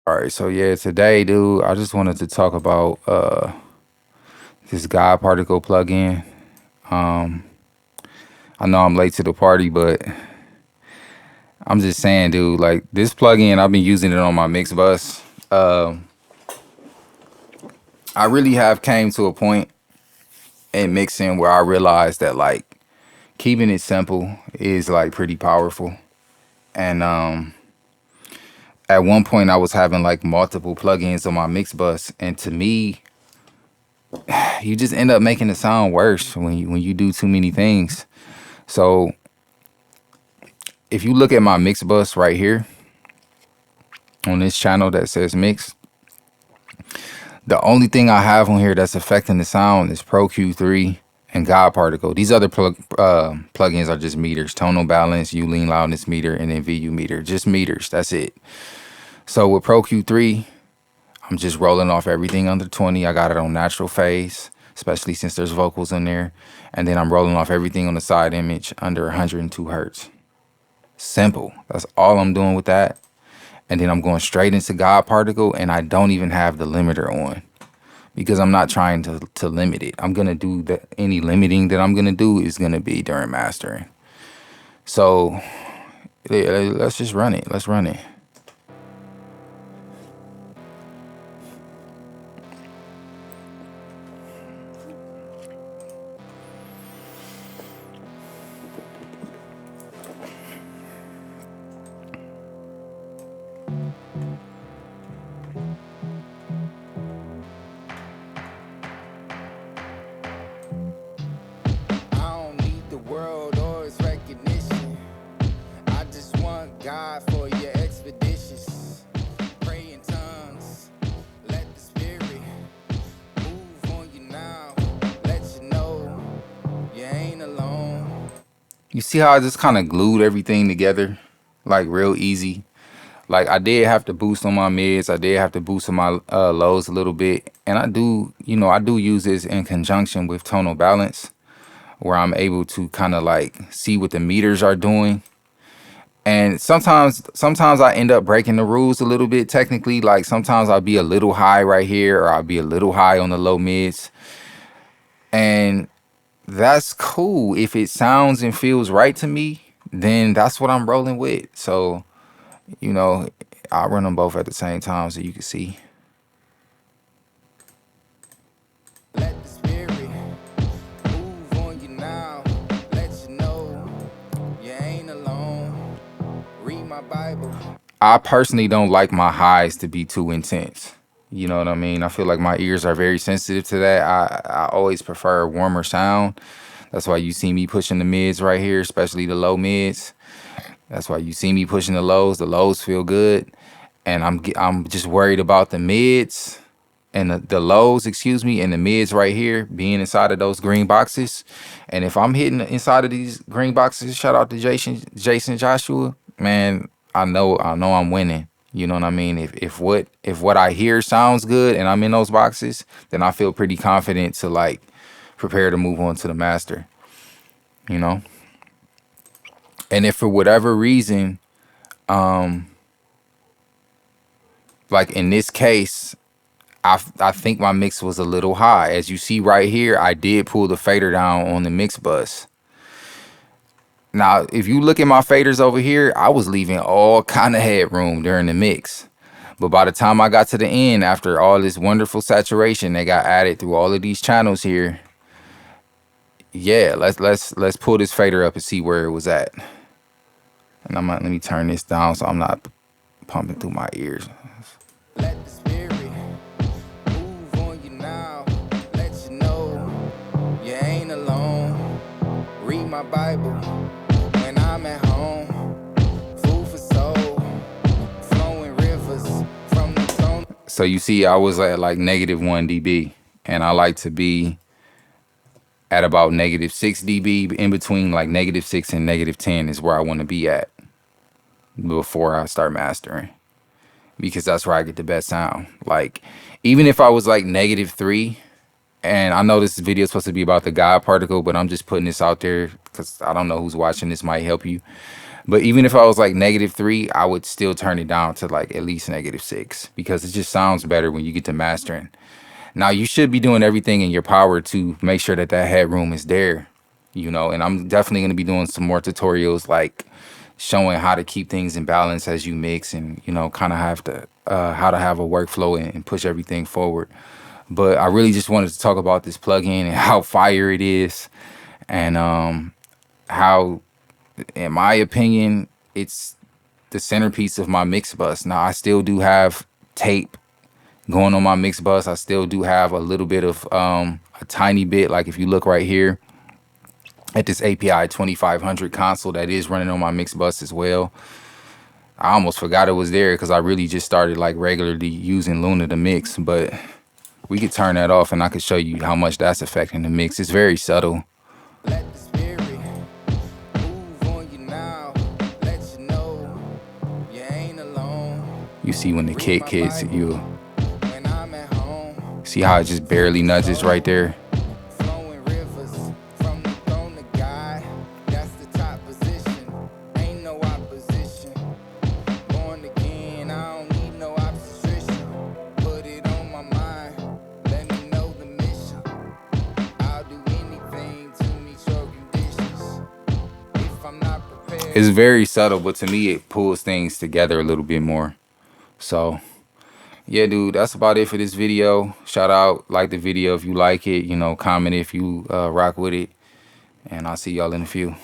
All right, so yeah, today, dude, I just wanted to talk about this God particle plugin. Um, I know I'm late to the party, but I'm just saying, dude, like this plugin, I've been using it on my mix bus. I really have came to a point in mixing where I realized that like keeping it simple is like pretty powerful. And at one point, I was having like multiple plugins on my mix bus, and to me, you just end up making it sound worse when you do too many things. So if you look at my mix bus right here on this channel that says mix, the only thing I have on here that's affecting the sound is Pro Q3 and God Particle. These other plugins are just meters: tonal balance, U lean loudness meter, and then VU meter. Just meters. That's it. So with Pro Q3, I'm just rolling off everything under 20. I got it on natural phase, especially since there's vocals in there. And then I'm rolling off everything on the side image under 102 hertz. Simple. That's all I'm doing with that. And then I'm going straight into God Particle, and I don't even have the limiter on because I'm not trying to limit it. I'm going to do any limiting that I'm going to do is going to be during mastering. So yeah, let's just run it. Let's run it. I don't need the world or its recognition. I just want God for your expeditions. Pray in tongues, let the spirit move on you now. Let you know you ain't alone. You see how I just kind of glued everything together, like real easy. Like I did have to boost on my mids, I did have to boost on my lows a little bit, and I do use this in conjunction with tonal balance, where I'm able to kind of like see what the meters are doing. And sometimes I end up breaking the rules a little bit technically. Like sometimes I'll be a little high right here, or I'll be a little high on the low mids, and that's cool. If it sounds and feels right to me, then that's what I'm rolling with. So, you know, I run them both at the same time so you can see. Let the spirit move on you now. Let you know you ain't alone. Read my Bible. I personally don't like my highs to be too intense. You know what I mean? I feel like my ears are very sensitive to that. I always prefer a warmer sound. That's why you see me pushing the mids right here, especially the low mids. That's why you see me pushing the lows. The lows feel good, and I'm just worried about the mids and the lows, excuse me, and the mids right here being inside of those green boxes. And if I'm hitting inside of these green boxes, shout out to Jason Joshua, man, I know I'm winning. You know what I mean? If what I hear sounds good and I'm in those boxes, then I feel pretty confident to like prepare to move on to the master, you know? And if for whatever reason, like in this case, I think my mix was a little high. As you see right here, I did pull the fader down on the mix bus. Now, if you look at my faders over here, I was leaving all kind of headroom during the mix. But by the time I got to the end, after all this wonderful saturation that got added through all of these channels here, yeah, let's pull this fader up and see where it was at. And let me turn this down so I'm not pumping through my ears. Let the spirit move on you now. Let you know you ain't alone. Read my Bible when I'm at home. Food for soul, flowing rivers from the throne. So you see, I was at like -1 dB, and I like to be at about -6 dB. In between like -6 and -10 is where I want to be at before I start mastering, because that's where I get the best sound. Like even if I was like -3, and I know this video is supposed to be about the God particle, but I'm just putting this out there because I don't know who's watching this, might help you. But even if I was like -3, I would still turn it down to like at least -6 because it just sounds better when you get to mastering. Now you should be doing everything in your power to make sure that that headroom is there, you know, and I'm definitely going to be doing some more tutorials like showing how to keep things in balance as you mix and, you know, kind of have to, how to have a workflow and push everything forward. But I really just wanted to talk about this plugin and how fire it is and how, in my opinion, it's the centerpiece of my mix bus. Now I still do have tape going on my mix bus. I still do have a little bit of a tiny bit, like if you look right here at this API 2500 console that is running on my mix bus as well. I almost forgot it was there because I really just started like regularly using Luna to mix, but we could turn that off and I could show you how much that's affecting the mix. It's very subtle. Let the spirit move on you now. Let you know you ain't alone. You see when the Read kick my hits, Bible you when I'm at home. see how it just barely nudges right there. Flowing rivers from the throne of God. That's the top position. Ain't no opposition. Born again, I don't need no obstetrician. Put it on my mind. Let me know the mission. I'll do anything to meet your conditions. If I'm not prepared. It's very subtle, but to me it pulls things together a little bit more. So yeah, dude, that's about it for this video. Shout out, like the video if you like it, you know, comment if you rock with it, and I'll see y'all in a few.